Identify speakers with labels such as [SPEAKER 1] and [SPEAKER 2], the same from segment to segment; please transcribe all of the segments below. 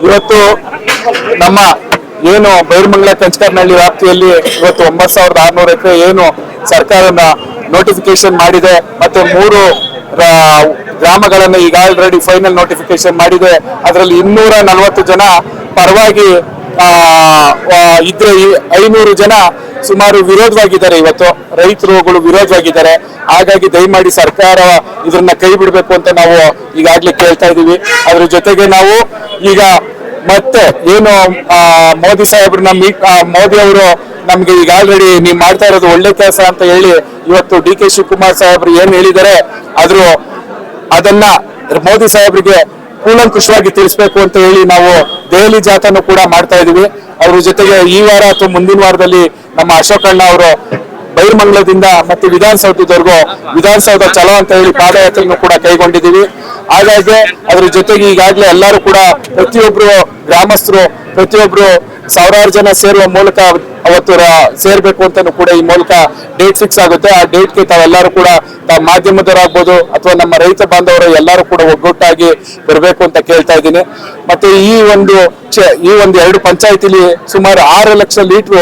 [SPEAKER 1] ಇವತ್ತು ನಮ್ಮ ಏನು ಬೈರಮಂಗಲ ಕಂಚಕರ್ನಹಳ್ಳಿ ವ್ಯಾಪ್ತಿಯಲ್ಲಿ ಇವತ್ತು 9600 ಎಕರೆ ಏನು ಸರ್ಕಾರದ ನೋಟಿಫಿಕೇಶನ್ ಮಾಡಿದೆ, ಮತ್ತೆ 3 ಗ್ರಾಮಗಳನ್ನು ಈಗ ಆಲ್ರೆಡಿ ಫೈನಲ್ ನೋಟಿಫಿಕೇಶನ್ ಮಾಡಿದೆ. ಅದರಲ್ಲಿ 240 ಜನ ಪರವಾಗಿ ಇದ್ರೆ 500 ಜನ ಸುಮಾರು ವಿರೋಧವಾಗಿದ್ದಾರೆ. ಇವತ್ತು ರೈತರುಗಳು ವಿರೋಧವಾಗಿದ್ದಾರೆ. ಹಾಗಾಗಿ ದಯಮಾಡಿ ಸರ್ಕಾರ ಇದನ್ನ ಕೈ ಬಿಡಬೇಕು ಅಂತ ನಾವು ಈಗಾಗಲೇ ಕೇಳ್ತಾ ಇದೀವಿ. ಅದ್ರ ಜೊತೆಗೆ ನಾವು ಈಗ ಮತ್ತೆ ಏನು ಮೋದಿ ಸಾಹೇಬ್ರನ್ನ ಮೋದಿ ಅವರು ನಮ್ಗೆ ಈಗ ಆಲ್ರೆಡಿ ನೀವು ಮಾಡ್ತಾ ಇರೋದು ಒಳ್ಳೆ ಕೆಲಸ ಅಂತ ಹೇಳಿ ಇವತ್ತು ಡಿ.ಕೆ. ಶಿವಕುಮಾರ್ ಸಾಹೇಬ್ರು ಏನ್ ಹೇಳಿದ್ದಾರೆ ಅದನ್ನ ಮೋದಿ ಸಾಹೇಬ್ರಿಗೆ ಕೂಲಂಕುಷವಾಗಿ ತಿಳಿಸ್ಬೇಕು ಅಂತ ಹೇಳಿ ನಾವು ದೆಹಲಿ ಜಾಥಾನು ಕೂಡ ಮಾಡ್ತಾ ಇದೀವಿ. ಅವ್ರ ಜೊತೆಗೆ ಈ ವಾರ ಅಥವಾ ಮುಂದಿನ ವಾರದಲ್ಲಿ ನಮ್ಮ ಅಶೋಕಣ್ಣ ಅವರು ಬೈರಮಂಗಲದಿಂದ ಮತ್ತೆ ವಿಧಾನಸೌಧದವರೆಗೂ ವಿಧಾನಸೌಧ ಚಲೋ ಅಂತ ಹೇಳಿ ಪಾದಯಾತ್ರೆಯನ್ನು ಕೂಡ ಕೈಗೊಂಡಿದ್ದೀವಿ. ಹಾಗಾಗಿ ಅದ್ರ ಜೊತೆಗೆ ಈಗಾಗಲೇ ಎಲ್ಲರೂ ಕೂಡ ಪ್ರತಿಯೊಬ್ರು ಗ್ರಾಮಸ್ಥರು ಪ್ರತಿಯೊಬ್ರು ಸಾವಿರಾರು ಜನ ಸೇರುವ ಮೂಲಕ ಅವತ್ತು ಸೇರ್ಬೇಕು ಅಂತಾನು ಕೂಡ ಈ ಮೂಲಕ ಡೇಟ್ ಫಿಕ್ಸ್ ಆಗುತ್ತೆ. ಆ ಡೇಟ್ಗೆ ತಾವೆಲ್ಲರೂ ಕೂಡ ಮಾಧ್ಯಮದವರಾಗ್ಬೋದು ಅಥವಾ ನಮ್ಮ ರೈತ ಬಾಂಧವರು ಎಲ್ಲರೂ ಕೂಡ ಒಗ್ಗಟ್ಟಾಗಿ ಬರಬೇಕು ಅಂತ ಕೇಳ್ತಾ ಇದ್ದೀನಿ. ಮತ್ತೆ ಈ ಒಂದು 2 ಪಂಚಾಯತಿಲಿ ಸುಮಾರು 6 ಲಕ್ಷ ಲೀಟರ್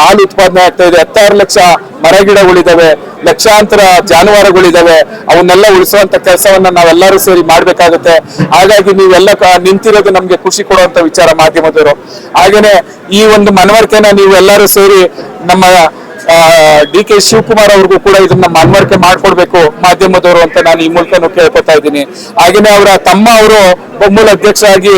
[SPEAKER 1] ಹಾಲು ಉತ್ಪಾದನೆ ಆಗ್ತಾ ಇದೆ. 16 ಲಕ್ಷ ಮರಗಿಡಗಳಿದಾವೆ, ಲಕ್ಷಾಂತರ ಜಾನುವಾರುಗಳಿದಾವೆ. ಅವನ್ನೆಲ್ಲ ಉಳಿಸುವಂತ ಕೆಲಸವನ್ನ ನಾವೆಲ್ಲರೂ ಸೇರಿ ಮಾಡ್ಬೇಕಾಗುತ್ತೆ. ಹಾಗಾಗಿ ನೀವೆಲ್ಲ ನಿಂತಿರೋದು ನಮ್ಗೆ ಖುಷಿ ಕೊಡುವಂತ ವಿಚಾರ ಮಾಧ್ಯಮದವರು. ಹಾಗೇನೆ ಈ ಒಂದು ಮನವರಿಕೆನ ನೀವು ಎಲ್ಲರೂ ಸೇರಿ ನಮ್ಮ ಡಿ.ಕೆ. ಶಿವಕುಮಾರ್ ಅವ್ರಿಗೂ ಕೂಡ ಇದನ್ನ ಮನವರಿಕೆ ಮಾಡ್ಕೊಡ್ಬೇಕು ಮಾಧ್ಯಮದವರು ಅಂತ ನಾನು ಈ ಮೂಲಕ ಕೇಳ್ಕೊತಾ ಇದ್ದೀನಿ. ಹಾಗೇನೆ ಅವರ ತಮ್ಮ ಅವರು ಬೊಮ್ಮೂಲ ಅಧ್ಯಕ್ಷ ಆಗಿ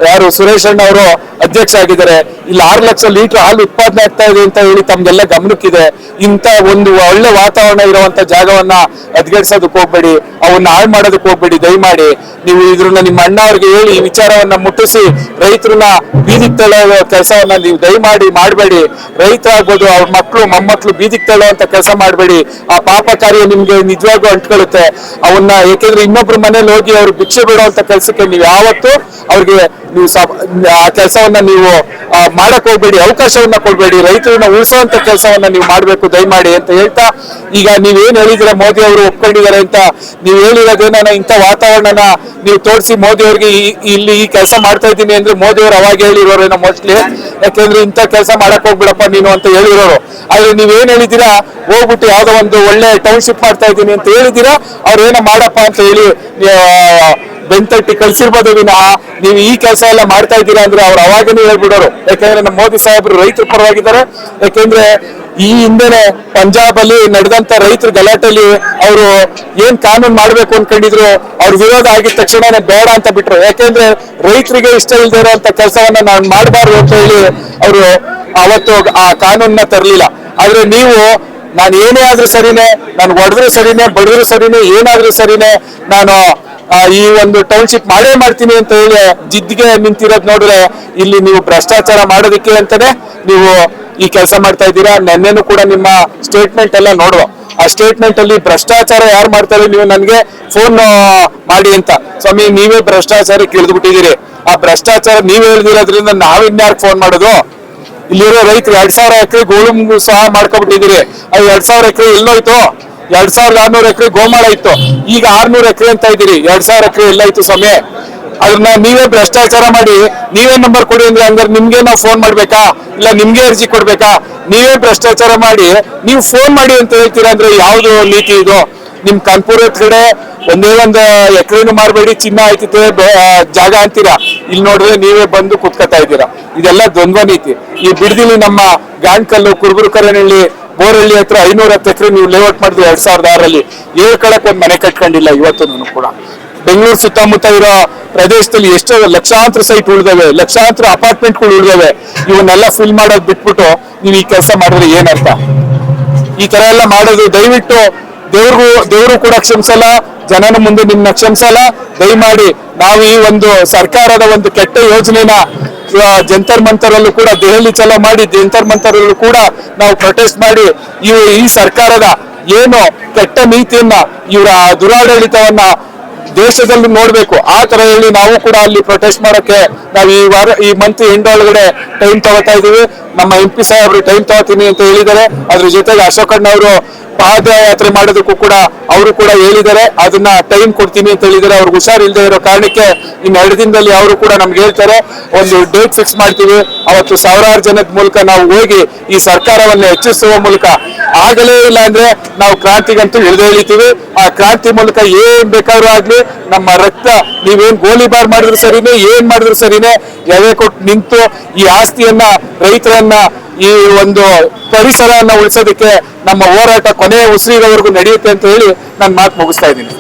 [SPEAKER 1] ಯಾರು ಸುರೇಶ್ ಅಣ್ಣ ಅವರು ಅಧ್ಯಕ್ಷ ಆಗಿದ್ದಾರೆ. ಇಲ್ಲಿ 6 ಲಕ್ಷ ಲೀಟರ್ ಹಾಲು ಉತ್ಪಾದನೆ ಆಗ್ತಾ ಇದೆ ಅಂತ ಹೇಳಿ ತಮ್ಗೆಲ್ಲ ಗಮನಕ್ಕಿದೆ. ಇಂಥ ಒಂದು ಒಳ್ಳೆ ವಾತಾವರಣ ಇರುವಂತ ಜಾಗವನ್ನ ಅದ್ಗಡಿಸೋದಕ್ಕೆ ಹೋಗ್ಬೇಡಿ, ಅವನ್ನ ಹಾಳು ಮಾಡೋದಕ್ಕೆ ಹೋಗ್ಬೇಡಿ. ದಯಮಾಡಿ ನೀವು ಇದ್ರನ್ನ ನಿಮ್ಮ ಅಣ್ಣ ಅವ್ರಿಗೆ ಹೇಳಿ ಈ ವಿಚಾರವನ್ನ ಮುಟ್ಟಿಸಿ ರೈತರನ್ನ ಬೀದಿಗೆ ತಳ್ಳೋ ಕೆಲಸವನ್ನ ನೀವು ದಯಮಾಡಿ ಮಾಡಬೇಡಿ. ರೈತರಾಗ್ಬೋದು, ಅವ್ರ ಮಕ್ಕಳು ಮೊಮ್ಮಕ್ಕಳು ಬೀದಿಗೆ ತಳ್ಳೋಂತ ಕೆಲಸ ಮಾಡಬೇಡಿ. ಆ ಪಾಪ ಕಾರ್ಯ ನಿಮ್ಗೆ ನಿಜವಾಗೂ ಅಂಟ್ಕೊಳ್ಳುತ್ತೆ. ಅವನ್ನ ಏಕೆಂದ್ರೆ ಇನ್ನೊಬ್ರು ಮನೇಲಿ ಹೋಗಿ ಅವ್ರು ಭಿಕ್ಷೆ ಬಿಡುವಂತ ಕೆಲಸಕ್ಕೆ ನೀವು ಯಾವತ್ತು ಅವ್ರಿಗೆ ನೀವು ಆ ಕೆಲಸವನ್ನ ನೀವು ಮಾಡಕ್ ಹೋಗ್ಬೇಡಿ, ಅವಕಾಶವನ್ನ ಕೊಡ್ಬೇಡಿ. ರೈತರನ್ನ ಉಳಿಸುವಂತ ಕೆಲಸವನ್ನ ನೀವು ಮಾಡ್ಬೇಕು ದಯಮಾಡಿ ಅಂತ ಹೇಳ್ತಾ, ಈಗ ನೀವೇನ್ ಹೇಳಿದಿರ ಮೋದಿ ಅವರು ಒಪ್ಕೊಂಡಿದ್ದಾರೆ ಅಂತ ನೀವು ಹೇಳಿರೋದೇನ ಇಂಥ ವಾತಾವರಣನ ನೀವು ತೋರಿಸಿ ಮೋದಿ ಅವ್ರಿಗೆ ಇಲ್ಲಿ ಈ ಕೆಲಸ ಮಾಡ್ತಾ ಇದ್ದೀನಿ ಅಂದ್ರೆ ಮೋದಿ ಅವರು ಅವಾಗ ಹೇಳಿರೋರೇನೋ ಮೋಸ್ಟ್ಲಿ. ಯಾಕೆಂದ್ರೆ ಇಂಥ ಕೆಲಸ ಮಾಡಕ್ ಹೋಗ್ಬಿಡಪ್ಪ ನೀನು ಅಂತ ಹೇಳಿರೋರು. ಆದ್ರೆ ನೀವೇನ್ ಹೇಳಿದ್ದೀರಾ, ಹೋಗ್ಬಿಟ್ಟು ಯಾವ್ದೋ ಒಂದು ಒಳ್ಳೆ ಟೌನ್ಶಿಪ್ ಮಾಡ್ತಾ ಇದ್ದೀನಿ ಅಂತ ಹೇಳಿದ್ದೀರಾ, ಅವ್ರೇನೋ ಮಾಡಪ್ಪ ಅಂತ ಹೇಳಿ ಬೆಂತಟ್ಟಿ ಕಳ್ಸಿರ್ಬೋದು ವಿನಃ ನೀವು ಈ ಕೆಲಸ ಎಲ್ಲ ಮಾಡ್ತಾ ಇದ್ದೀರಾ ಅಂದ್ರೆ ಅವ್ರು ಅವಾಗನೇ ಹೇಳ್ಬಿಡೋರು. ಯಾಕಂದ್ರೆ ನಮ್ಮ ಮೋದಿ ಸಾಹೇಬರು ರೈತರ ಪರವಾಗಿದ್ದಾರೆ. ಯಾಕೆಂದ್ರೆ ಈ ಹಿಂದೆನೆ ಪಂಜಾಬ್ ಅಲ್ಲಿ ನಡೆದಂತ ರೈತರ ಗಲಾಟೆಯಲ್ಲಿ ಅವರು ಏನ್ ಕಾನೂನು ಮಾಡ್ಬೇಕು ಅನ್ಕೊಂಡಿದ್ರು, ಅವ್ರ ವಿರೋಧ ಆಗಿದ ತಕ್ಷಣನೇ ಬೇಡ ಅಂತ ಬಿಟ್ರು. ಯಾಕೆಂದ್ರೆ ರೈತರಿಗೆ ಇಷ್ಟ ಇಲ್ಲದೆ ಇರುವಂತ ಕೆಲಸವನ್ನ ನಾವು ಮಾಡಬಾರ್ದು ಅಂತ ಹೇಳಿ ಅವರು ಅವತ್ತು ಆ ಕಾನೂನನ್ನ ತರಲಿಲ್ಲ. ಆದ್ರೆ ನೀವು ನಾನು ಏನೇ ಆದ್ರೂ ಸರಿನೇ, ನಾನು ಹೊಡೆದ್ರು ಸರಿನೇ, ಬಡಿದ್ರು ಸರಿನೇ, ಏನಾದ್ರೂ ಸರಿನೇ, ನಾನು ಈ ಒಂದು ಟೌನ್ಶಿಪ್ ಮಾಡೇ ಮಾಡ್ತೀನಿ ಅಂತ ಹೇಳಿ ಜಿದ್ದಿಗೆ ನಿಂತಿರೋದು ನೋಡಿದ್ರೆ ಇಲ್ಲಿ ನೀವು ಭ್ರಷ್ಟಾಚಾರ ಮಾಡೋದಕ್ಕೆ ಅಂತಾನೆ ನೀವು ಈ ಕೆಲಸ ಮಾಡ್ತಾ ಇದ್ದೀರಾ. ನೆನ್ನೆನೂ ಕೂಡ ನಿಮ್ಮ ಸ್ಟೇಟ್ಮೆಂಟ್ ಎಲ್ಲ ನೋಡುವ, ಆ ಸ್ಟೇಟ್ಮೆಂಟ್ ಅಲ್ಲಿ ಭ್ರಷ್ಟಾಚಾರ ಯಾರು ಮಾಡ್ತಾರೆ ನೀವು ನನಗೆ ಫೋನ್ ಮಾಡಿ ಅಂತ. ಸ್ವಾಮಿ ನೀವೇ ಭ್ರಷ್ಟಾಚಾರಕ್ಕೆ ಇಳಿದ್ಬಿಟ್ಟಿದ್ದೀರಿ. ಆ ಭ್ರಷ್ಟಾಚಾರ ನೀವೇ ಹೇಳಿದಿರೋದ್ರಿಂದ ನಾವಿನ್ಯಾರು ಫೋನ್ ಮಾಡೋದು? ಇಲ್ಲಿರೋ ರೈತರು 2000 ಎಕರೆ ಗೋಳು ಸಹ ಮಾಡ್ಕೊಬಿಟ್ಟಿದ್ದೀರಿ. ಅದು 2000 ಎಕರೆ ಎಲ್ಲೋಯ್ತು? 2600 ಎಕರೆ ಗೋಮಾಳ ಇತ್ತು, ಈಗ 600 ಎಕರೆ ಅಂತ ಇದ್ದೀರಿ. 2000 ಎಕರೆ ಎಲ್ಲಾಯ್ತು ಸ್ವಾಮಿ? ಅದನ್ನ ನೀವೇ ಭ್ರಷ್ಟಾಚಾರ ಮಾಡಿ ನೀವೇ ನಂಬರ್ ಕೊಡಿ ಅಂದ್ರೆ ಹಂಗಾರೆ ನಿಮ್ಗೆ ನಾವು ಫೋನ್ ಮಾಡ್ಬೇಕಾ, ಇಲ್ಲ ನಿಮ್ಗೆ ಅರ್ಜಿ ಕೊಡ್ಬೇಕಾ? ನೀವೇ ಭ್ರಷ್ಟಾಚಾರ ಮಾಡಿ ನೀವು ಫೋನ್ ಮಾಡಿ ಅಂತ ಹೇಳ್ತೀರಾ ಅಂದ್ರೆ ಯಾವ್ದು ನೀತಿ ಇದು? ನಿಮ್ ಕಾನ್ಪುರ ಕಡೆ ಒಂದೇ ಒಂದು ಎಕರೆನು ಮಾರ್ಬೇಡಿ, ಚಿನ್ನ ಆಯ್ತಿದೆ ಜಾಗ ಅಂತೀರಾ. ಇಲ್ಲಿ ನೋಡಿದ್ರೆ ನೀವೇ ಬಂದು ಕುತ್ಕೊತಾ ಇದ್ದೀರಾ. ಇದೆಲ್ಲ ದ್ವಂದ್ವ ನೀತಿ. ಈ ಬಿಡದಿಲಿ ನಮ್ಮ ಗಾಣ್ಕಲ್ಲು, ಕುರುಬುರುಕರನಹಳ್ಳಿ, ಬೋರಹಳ್ಳಿ ಹತ್ರ 510 ಎಕರೆ ನೀವು ಲೇಔಟ್ ಮಾಡಿದ್ವಿ 2006ರಲ್ಲಿ. ಹೇಳ್ಕೊಳಕ್ ಒಂದ್ ಮನೆ ಕಟ್ಕೊಂಡಿಲ್ಲ ಇವತ್ತು ಕೂಡ. ಬೆಂಗಳೂರು ಸುತ್ತಮುತ್ತ ಇರೋ ಪ್ರದೇಶದಲ್ಲಿ ಎಷ್ಟೋ ಲಕ್ಷಾಂತರ ಸೈಟ್ ಉಳಿದವೆ, ಲಕ್ಷಾಂತರ ಅಪಾರ್ಟ್ಮೆಂಟ್ಗಳು ಉಳಿದವೆ. ಇವನ್ನೆಲ್ಲ ಫಿಲ್ ಮಾಡೋದು ಬಿಟ್ಬಿಟ್ಟು ನೀವು ಈ ಕೆಲಸ ಮಾಡಿದ್ರೆ ಏನರ್ಥ? ಈ ತರ ಎಲ್ಲ ಮಾಡೋದು ದಯವಿಟ್ಟು ದೇವರು ಕೂಡ ಕ್ಷಮಿಸಲ್ಲ, ಜನನ ಮುಂದೆ ನಿಮ್ನ ಕ್ಷಮಿಸಲ್ಲ. ದಯಮಾಡಿ ನಾವು ಈ ಒಂದು ಸರ್ಕಾರದ ಒಂದು ಕೆಟ್ಟ ಯೋಜನೆನ ಜಂತರ್ ಮಂತರಲ್ಲೂ ಕೂಡ ದೆಹಲಿ ಚಲೋ ಮಾಡಿ ಜಂತರ್ ಮಂತರಲ್ಲೂ ಕೂಡ ನಾವು ಪ್ರೊಟೆಸ್ಟ್ ಮಾಡಿ ಈ ಸರ್ಕಾರದ ಏನು ಕೆಟ್ಟ ನೀತಿಯನ್ನ ಇವರ ದುರಾಡಳಿತವನ್ನ ದೇಶದಲ್ಲಿ ನೋಡ್ಬೇಕು. ಆ ತರ ಹೇಳಿ ನಾವು ಕೂಡ ಅಲ್ಲಿ ಪ್ರೊಟೆಸ್ಟ್ ಮಾಡೋಕೆ ನಾವು ಈ ಮಂತ್ ಎಂಡ್ ಒಳಗಡೆ ಟೈಮ್ ತಗೋತಾ ಇದೀವಿ. ನಮ್ಮ MP ಸಾಹೇಬ್ರು ಟೈಮ್ ತಗೋತೀನಿ ಅಂತ ಹೇಳಿದ್ದಾರೆ. ಅದ್ರ ಜೊತೆಗೆ ಅಶೋಕಣ್ಣ ಅವರು ಪಾದಯಾತ್ರೆ ಮಾಡೋದಕ್ಕೂ ಕೂಡ ಅವರು ಕೂಡ ಹೇಳಿದ್ದಾರೆ, ಅದನ್ನ ಟೈಮ್ ಕೊಡ್ತೀನಿ ಅಂತ ಹೇಳಿದ್ದಾರೆ. ಅವ್ರಿಗೆ ಹುಷಾರಿಲ್ಲದೆ ಇರೋ ಕಾರಣಕ್ಕೆ ಇನ್ನು 2 ದಿನದಲ್ಲಿ ಅವರು ಕೂಡ ನಮ್ಗೆ ಹೇಳ್ತಾರೆ, ಒಂದು ಡೇಟ್ ಫಿಕ್ಸ್ ಮಾಡ್ತೀವಿ. ಅವತ್ತು ಸಾವಿರಾರು ಜನದ ಮೂಲಕ ನಾವು ಹೋಗಿ ಈ ಸರ್ಕಾರವನ್ನು ಹೆಚ್ಚಿಸುವ ಮೂಲಕ ಆಗಲೇ ಇಲ್ಲ ಅಂದ್ರೆ ನಾವು ಕ್ರಾಂತಿಗಂತೂ ಇಳಿತೀವಿ. ಆ ಕ್ರಾಂತಿ ಮೂಲಕ ಏನ್ ಬೇಕಾದ್ರೂ ಆಗ್ಲಿ, ನಮ್ಮ ರಕ್ತ ನೀವೇನ್ ಗೋಲಿಬಾರ್ ಮಾಡಿದ್ರು ಸರಿನೇ, ಏನ್ ಮಾಡಿದ್ರು ಸರಿನೇ, ಎದೆ ಕೊಟ್ಟು ನಿಂತು ಈ ಆಸ್ತಿಯನ್ನ, ರೈತರನ್ನ, ಈ ಒಂದು ಪರಿಸರವನ್ನ ಉಳಿಸೋದಕ್ಕೆ ನಮ್ಮ ಹೋರಾಟ ಕೊನೆಯ ಉಸಿರಿನವರೆಗೂ ನಡೆಯುತ್ತೆ ಅಂತ ಹೇಳಿ ನಾನು ಮಾತು ಮುಗಿಸ್ತಾ ಇದ್ದೀನಿ.